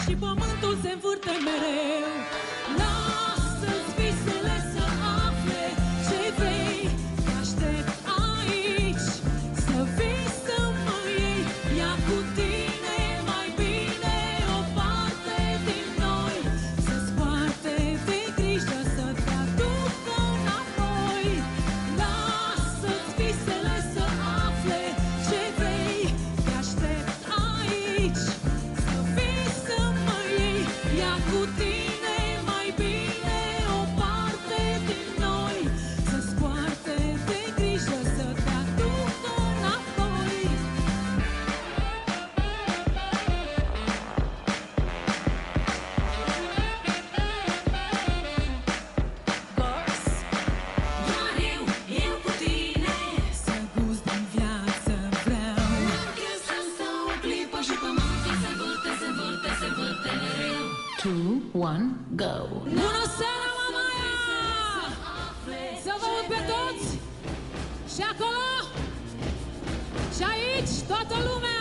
și pământul se învârte mereu. Lasă-ți visele să afle ce vrei, te aștept aici, să vii să mă iei. Ia cu tine mai bine o parte din noi, să-ți poarte de grijă, să te aducă înapoi. Lasă-ți visele să afle ce vrei, te aștept aici, să vii să mă iei. Ia cu tine mai bine o parte din noi, să-ți poarte de grijă, să te aducă înapoi. Doar eu cu tine, să gust din viață vreau. Să stau o clipă și pământul se învârte, se învârte, se învârte mereu. 2, 1, go! Bună seara, Mamaia! Să vă uit pe toți! Și acolo, și aici, toată lumea!